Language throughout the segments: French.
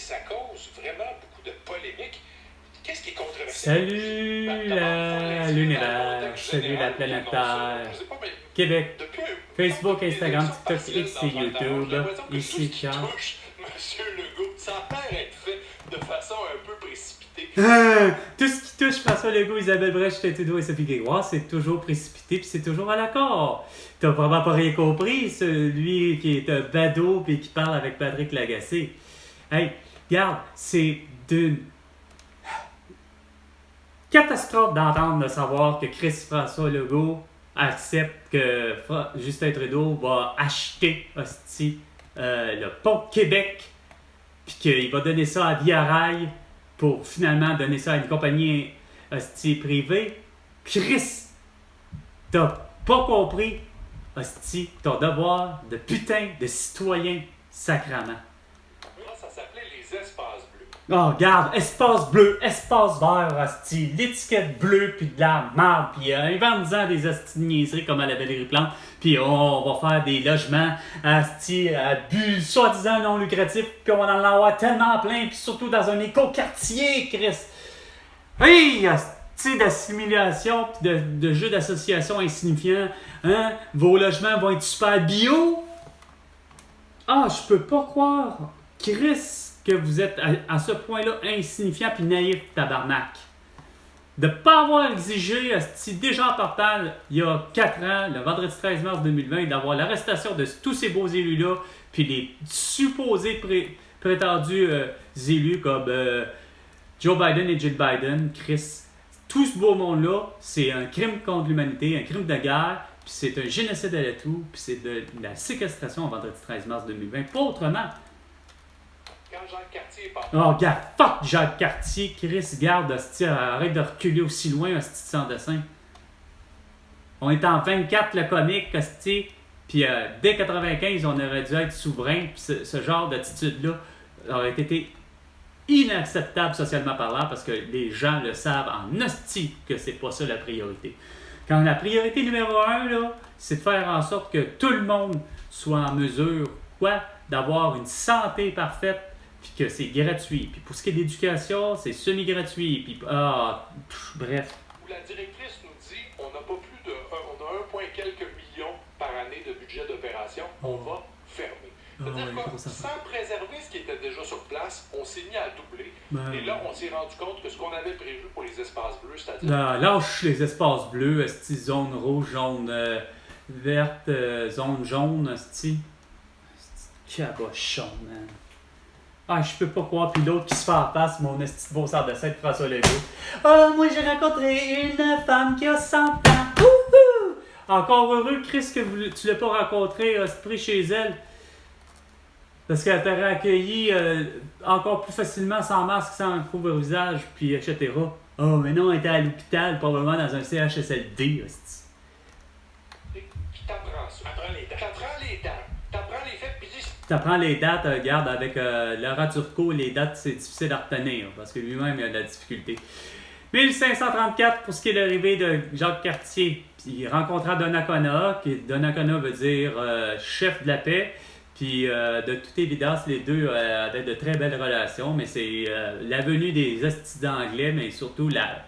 ça cause vraiment beaucoup de polémiques. Qu'est-ce qui est controversé? Salut l'univers, salut la planète Terre, Québec, Facebook, Instagram, TikTok, X et YouTube. Ici Charles. Monsieur Legault, ça a l'air d'être fait de façon un peu précipitée. Tout ce qui touche François Legault, Isabelle Brèche, Trudeau et Sophie Grégoire, c'est toujours précipité puis c'est toujours à l'accord. T'as vraiment pas rien compris, celui qui est un badaud puis qui parle avec Patrick Lagacé. Hey, regarde, c'est d'une catastrophe d'entendre de savoir que François Legault accepte que Justin Trudeau va acheter hostie, le pont de Québec puis qu'il va donner ça à Via Rail pour finalement donner ça à une compagnie hostie privée. Chris, t'as pas compris hostie ton devoir de putain de citoyen sacrament. Ça s'appelait les espaces bleus. Oh, regarde, espace bleu, espace vert, hostie, l'étiquette bleue, puis de la merde, puis invente-en des hosties de niaiseries comme à la Valérie Plante, puis on va faire des logements, hostie, à but soi-disant non lucratif, puis on va en avoir tellement plein, puis surtout dans un éco-quartier, Chris. Oui, hostie d'assimilation, puis de jeux d'association insignifiants, hein, vos logements vont être super bio. Ah, je peux pas croire, Chris, que vous êtes à ce point-là insignifiant puis naïf, tabarnak. De ne pas avoir exigé, déjà en partant, il y a 4 ans, le vendredi 13 mars 2020, d'avoir l'arrestation de tous ces beaux élus-là, puis les supposés prétendus élus comme Joe Biden et Jill Biden, Chris. Tout ce beau monde-là, c'est un crime contre l'humanité, un crime de guerre, puis c'est un génocide à la tout, puis c'est de la séquestration au vendredi 13 mars 2020. Pas autrement. Quand Jacques Cartier est parti. Oh, gars, fuck Jacques Cartier, Chris, garde, hostie, arrête de reculer aussi loin, hostie, sans dessin. On est en 24, le comique, hostie, puis dès 95, on aurait dû être souverain, puis ce genre d'attitude-là aurait été inacceptable socialement parlant, parce que les gens le savent en hostie que c'est pas ça la priorité. Quand la priorité numéro 1, là, c'est de faire en sorte que tout le monde soit en mesure, d'avoir une santé parfaite, puis que c'est gratuit. Puis pour ce qui est d'éducation, c'est semi-gratuit. Puis bref. Où la directrice nous dit on n'a pas plus de on a 1 point quelques millions par année de budget d'opération, on va fermer. C'est-à-dire que sans préserver ce qui était déjà sur place, on s'est mis à doubler. Et là, on s'est rendu compte que ce qu'on avait prévu pour les espaces bleus, c'est-à-dire... Lâche les espaces bleus, zone rouge, jaune verte, zone jaune, cabochon, man. Ah, je peux pas croire. Puis l'autre qui se fait en face, mon esti de beau sort de scène, François Legault. Oh, moi j'ai rencontré une femme qui a 100 ans. Wouhou! Encore heureux, Chris, que tu l'as pas rencontré, pris chez elle. Parce qu'elle t'aurait accueilli encore plus facilement, sans masque, sans couvre-visage, puis etc. Oh, mais non, elle était à l'hôpital, probablement dans un CHSLD, hostie. Qui t'apprend ça? T'apprends les dates. T'apprends les faits, puis t'apprends les dates, regarde, avec Laurent Turcot, les dates, c'est difficile à retenir, parce que lui-même, il a de la difficulté. 1534, pour ce qui est de l'arrivée de Jacques Cartier, puis il rencontra Donnacona, qui Donnacona veut dire chef de la paix, puis de toute évidence, les deux avaient de très belles relations, mais c'est la venue des hosties d'anglais, mais surtout la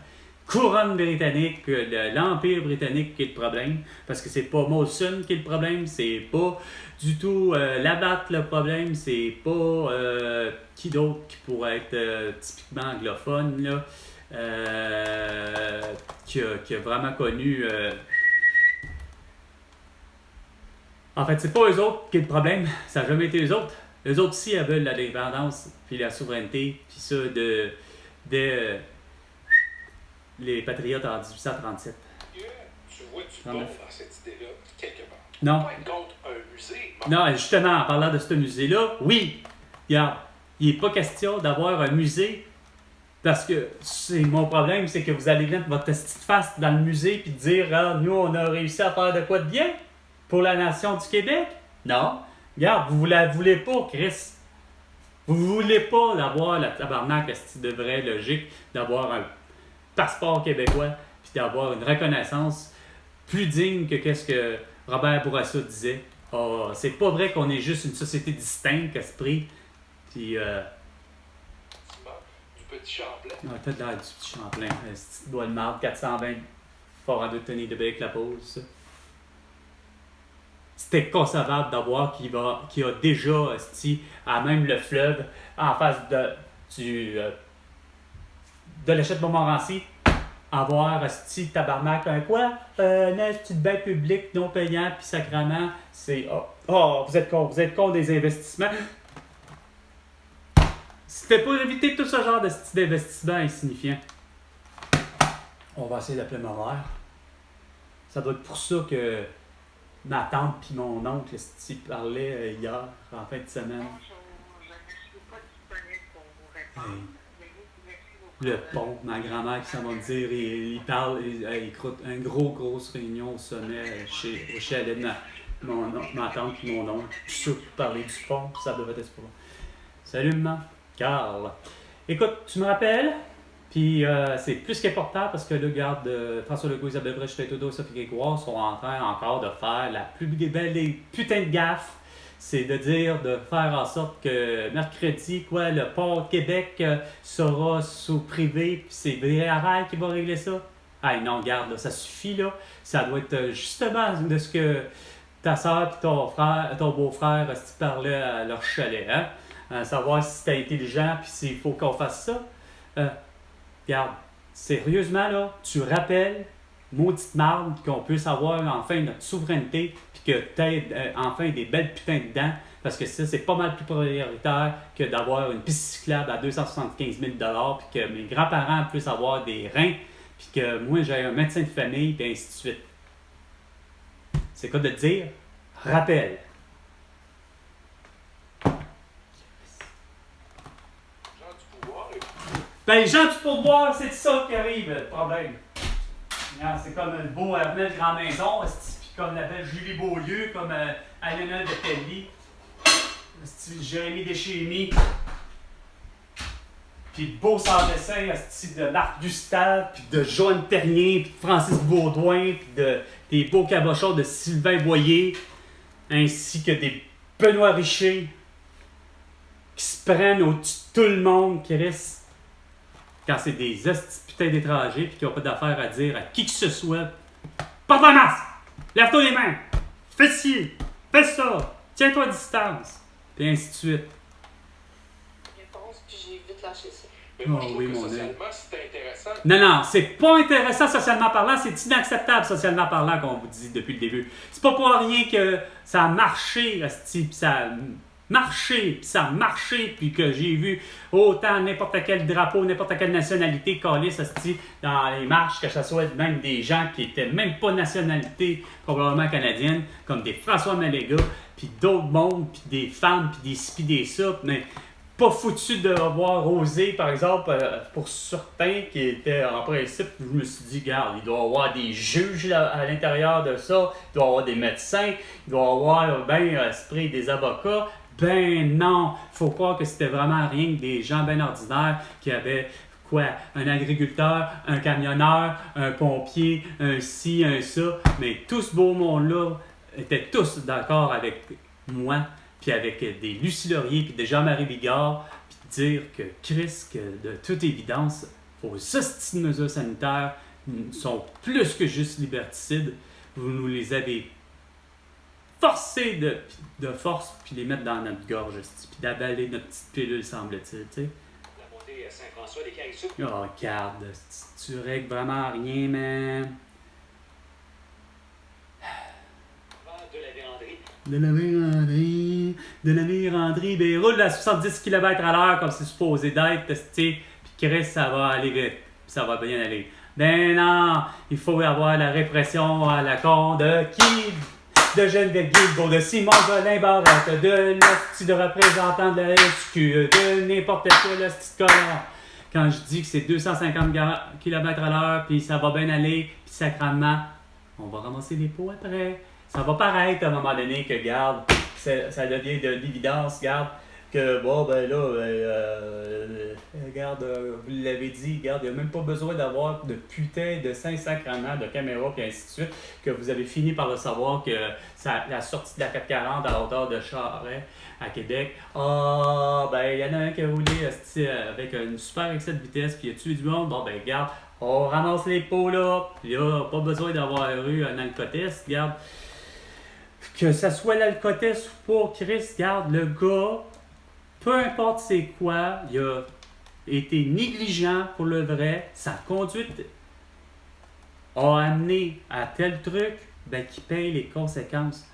couronne britannique, l'Empire britannique qui est le problème, parce que c'est pas Molson qui est le problème, c'est pas du tout Labatt le problème, c'est pas qui d'autre qui pourrait être typiquement anglophone, là, qui a vraiment connu... En fait, c'est pas eux autres qui est le problème, ça n'a jamais été eux autres. Eux autres aussi, ils veulent l'indépendance, puis la souveraineté, puis ça de les Patriotes en 1837. Tu vois-tu bon dans cette idée-là, quelque part? Non. Pas être contre un musée. Non, justement, en parlant de ce musée-là, oui, regarde, il n'est pas question d'avoir un musée, parce que c'est mon problème, c'est que vous allez mettre votre petite face dans le musée puis dire ah, nous, on a réussi à faire de quoi de bien pour la nation du Québec. Non. Regarde, vous la voulez pas, Chris. Vous voulez pas d'avoir la tabarnak, c'est de vraie logique, d'avoir un passeport québécois puis d'avoir une reconnaissance plus digne que qu'est-ce que Robert Bourassa disait. Oh, c'est pas vrai qu'on est juste une société distincte, esprit. Puis du petit Champlain. Ah, t'as l'air du petit Champlain. Si tu dois le marde, 420 fort en deux tenir de avec la pause, ça. C'était concevable d'avoir qui a déjà, à même le fleuve, en face de l'échelle de Montmorency, avoir, tabarnak, quoi? Une petite bain public non payant, puis sacrament, c'est. Vous êtes con des investissements. C'était pour éviter tout ce genre de style d'investissement insignifiant. On va essayer d'appeler ma mère. Ça doit être pour ça que ma tante puis mon oncle parlaient hier, en fin de semaine. Je ne suis pas disponible pour vous répondre. Le pont, ma grand-mère qui s'en va me dire, il parle, il croûte une grosse réunion au sommet au chalet de ma tante et mon oncle. Je suis sûr qu'il parlait du pont, ça devait être pour. Salut maman, Carl. Écoute, tu me rappelles, puis c'est plus qu'important parce que là, regarde, François Legault, Isabelle Brèche, Trudeau et Sophie Grégoire sont en train encore de faire la plus belle des putains de gaffes. C'est de faire en sorte que mercredi, le port Québec sera sous privé, puis c'est BRL qui va régler ça. Ah non, regarde, là, ça suffit, là. Ça doit être justement de ce que ta soeur et ton beau-frère parlaient à leur chalet, hein? Savoir si c'était intelligent, puis s'il faut qu'on fasse ça. Regarde, sérieusement, là, tu rappelles, maudite marde, qu'on puisse avoir enfin notre souveraineté, puis que tu aies enfin des belles putains de dents, parce que ça, c'est pas mal plus prioritaire que d'avoir une piste cyclable à 275 000 $, puis que mes grands-parents puissent avoir des reins, puis que moi, j'ai un médecin de famille, puis ainsi de suite. C'est quoi de te dire? Rappelle. Gens du pouvoir. Ben, les gens du pouvoir, c'est ça qui arrive, le problème. Regarde, c'est comme le beau Ernest Grand Maison, puis comme la belle Julie Beaulieu, comme Alena de Pelly, Jérémy Deschémy, puis le beau sans-dessin de Marc Gustave, puis de Joanne Ternier, puis de Francis Baudouin, puis des beaux cabochons de Sylvain Boyer, ainsi que des Benoît Richer, qui se prennent au-dessus de tout le monde, qui restent quand c'est des putains d'étrangers puis qui n'ont pas d'affaires à dire à qui que ce soit. Porte la masque! Lève-toi les mains! Fais ci! Fais ça! Tiens-toi à distance! Puis ainsi de suite. Réponse, puis j'ai vite lâché ça. Mais moi, je Oh, trouve oui, que mon socialement, c'est intéressant. Non, c'est pas intéressant socialement parlant, c'est inacceptable socialement parlant, qu'on vous dit depuis le début. C'est pas pour rien que ça a marché, puis ça a marché, puis que j'ai vu autant n'importe quel drapeau, n'importe quelle nationalité calisse dans les marches, que ce soit même des gens qui étaient même pas nationalité probablement canadienne, comme des François Maléga, puis d'autres mondes, puis des femmes, puis des ci, puis des ça, mais pas foutu d'avoir osé, par exemple, pour certains qui étaient en principe, je me suis dit, regarde, il doit y avoir des juges là, à l'intérieur de ça, il doit y avoir des médecins, il doit y avoir des avocats. Ben non, faut croire que c'était vraiment rien que des gens bien ordinaires qui avaient un agriculteur, un camionneur, un pompier, un ci, un ça, mais tout ce beau monde-là étaient tous d'accord avec moi, puis avec des Lucie Laurier, puis des Jean-Marie Bigard, puis dire que Chris, que de toute évidence, vos hosties de mesures sanitaires sont plus que juste liberticides. Vous nous les avez forcés de force, puis les mettre dans notre gorge, puis d'avaler notre petite pilule, semble-t-il, tu sais. La montée Saint-François des Carissous. Oh, regarde, tu règles vraiment rien, man. De la véranderie, ben roule à 70 km/h comme c'est supposé d'être, puis Chris, ça va aller vite, ça va bien aller. Ben non, il faut avoir la répression à la con de qui? De Geneviève Guilbeault, de Simon Jolin Barrette, de l'hostie de représentant de la SQ, de n'importe quel hostie de colère. Quand je dis que c'est 250 km/h, puis ça va bien aller, puis sacrament, on va ramasser les pots après. Ça va paraître à un moment donné que, regarde, ça devient de l'évidence, regarde, que, bon, ben là, regarde, Regarde, vous l'avez dit, regarde, il n'y a même pas besoin d'avoir de putain de Saint-Sacrement, de caméra, puis ainsi de suite, que vous avez fini par le savoir que la sortie de la 440 à la hauteur de Charest, à Québec, il y en a un qui a roulé avec une super excès de vitesse, puis il a tué du monde. Bon, ben, regarde, on ramasse les pots là, puis là, pas besoin d'avoir eu un alcotest, regarde. Que ça soit l'alcotest ou pas, Chris, regarde, le gars, peu importe c'est quoi, il a été négligent pour le vrai, sa conduite a amené à tel truc, ben qu'il paye les conséquences.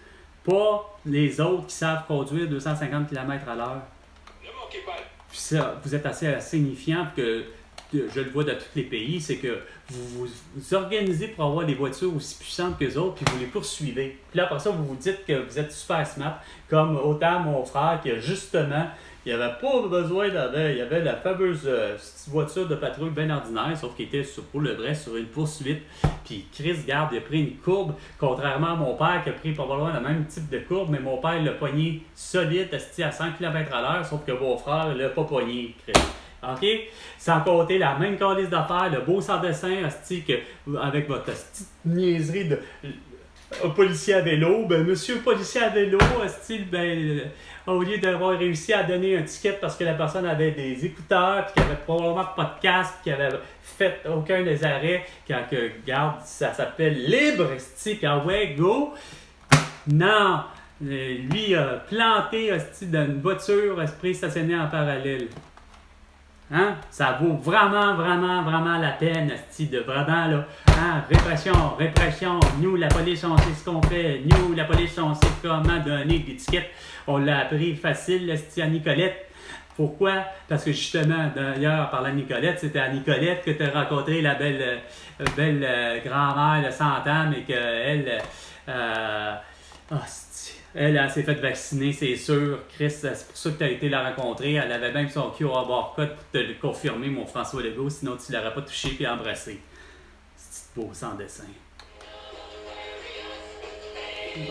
Pas les autres qui savent conduire 250 km/h. Ne manquez pas. Puis ça, vous êtes assez signifiant que je le vois dans tous les pays, c'est que vous vous organisez pour avoir des voitures aussi puissantes que les autres, puis vous les poursuivez. Puis là, après ça, vous vous dites que vous êtes super smart, comme autant mon frère qui a justement, il n'avait pas besoin il y avait la fameuse voiture de patrouille bien ordinaire, sauf qu'il était pour le vrai sur une poursuite. Puis Chris, garde, il a pris une courbe, contrairement à mon père qui a pris probablement le même type de courbe, mais mon père l'a pogné solide, à 100 km/h, sauf que mon frère l'a pas pogné, Chris. OK? Sans compter la même calice d'affaires, le beau sans dessin, avec votre petite niaiserie de policier à vélo, ben monsieur policier à vélo, au lieu d'avoir réussi à donner un ticket parce que la personne avait des écouteurs, puis qu'elle avait probablement pas de casque, puis qu'elle avait fait aucun des arrêts, quand regarde, ça s'appelle libre, puis ouais, go! Non! Lui a planté dans une voiture stationnée en parallèle. Hein? Ça vaut vraiment, vraiment, vraiment la peine, de vraiment, là, hein? Répression, nous, la police, on sait ce qu'on fait, nous, la police, on sait comment donner des tickets, on l'a appris facile, à Nicolette. Pourquoi? Parce que justement, d'ailleurs, par la Nicolette, c'était à Nicolette que tu as rencontré la belle grand-mère de 100 ans, mais qu'elle, elle s'est fait vacciner, c'est sûr. Chris, c'est pour ça que tu as été la rencontrer. Elle avait même son QR code pour te le confirmer, mon François Legault, sinon tu ne l'aurais pas touché et embrassé. C'est beau sans dessin.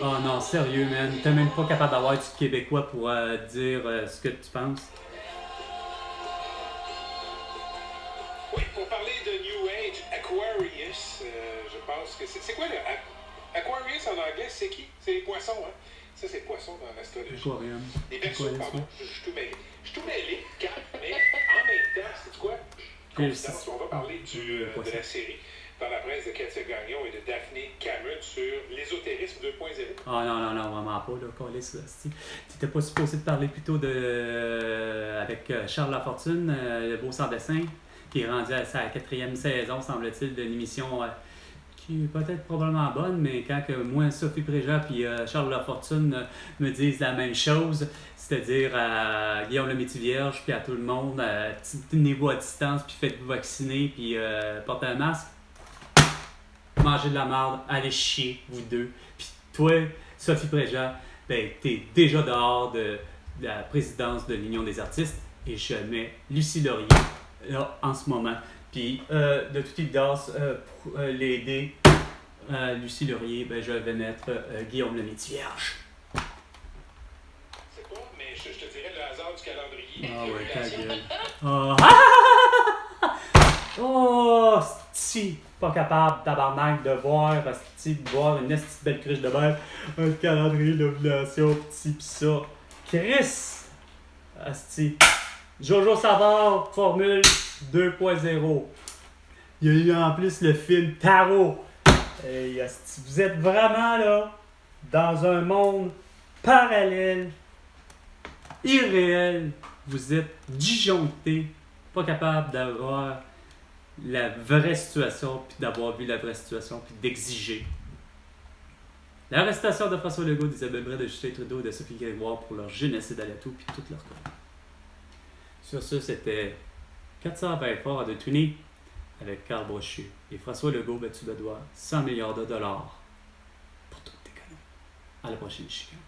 Oh non, sérieux, man. T'es même pas capable d'avoir du Québécois pour dire ce que tu penses. Oui, pour parler de New Age, Aquarius, je pense que c'est quoi le Aquarius en anglais, c'est qui? C'est les poissons, hein? Ça, c'est poissons dans l'astrologie. Aquarium. Les Verseaux, pardon. Je suis tout mêlé, mais en même temps, c'est quoi? Coïncidence, on va parler de la série dans la presse de Katia Gagnon et de Daphné Cameron sur l'ésotérisme 2.0. Ah non, vraiment pas, là, Colis. T'étais pas supposé de parler plutôt avec Charles Lafortune, le beau sans dessin, qui est rendu à sa 4e saison, semble-t-il, de l'émission qui est peut-être probablement bonne, mais quand que moi, Sophie Préjean et Charles Lafortune me disent la même chose, c'est-à-dire à Guillaume le Métis-Vierge puis à tout le monde, tenez-vous à distance, puis faites-vous vacciner, puis portez un masque, mangez de la merde, allez chier, vous deux. Puis toi, Sophie Préjean, ben, t'es déjà dehors de la présidence de l'Union des artistes, et je mets Lucie Laurier là en ce moment. Puis, de toute évidence, pour l'aider, Lucie Laurier, ben, je vais mettre Guillaume le Métis-Vierge. C'est pas, mais je te dirais le hasard du calendrier. Ah ouais, ta gueule. Oh, si, pas capable, tabarnak, de voir une petite belle cruche de mer, un calendrier d'ovulation, petit pis ça. Chris! Asti. Jojo Savard, Formule 2.0. Il y a eu en plus le film Tarot. Hey, asti, vous êtes vraiment là, dans un monde parallèle, irréel. Vous êtes disjoncté, pas capable d'avoir la vraie situation, puis d'avoir vu la vraie situation, puis d'exiger. L'arrestation de François Legault, d'Isabelle Bray, de Justin Trudeau et de Sophie Grégoire pour leur génocide à l'atout, puis toute leur corps. Sur ce, c'était 420 forts de Tunis avec Carl Brochu. Et François Legault, ben, tu me dois 100 milliards de dollars pour toutes tes conneries. À la prochaine chicane.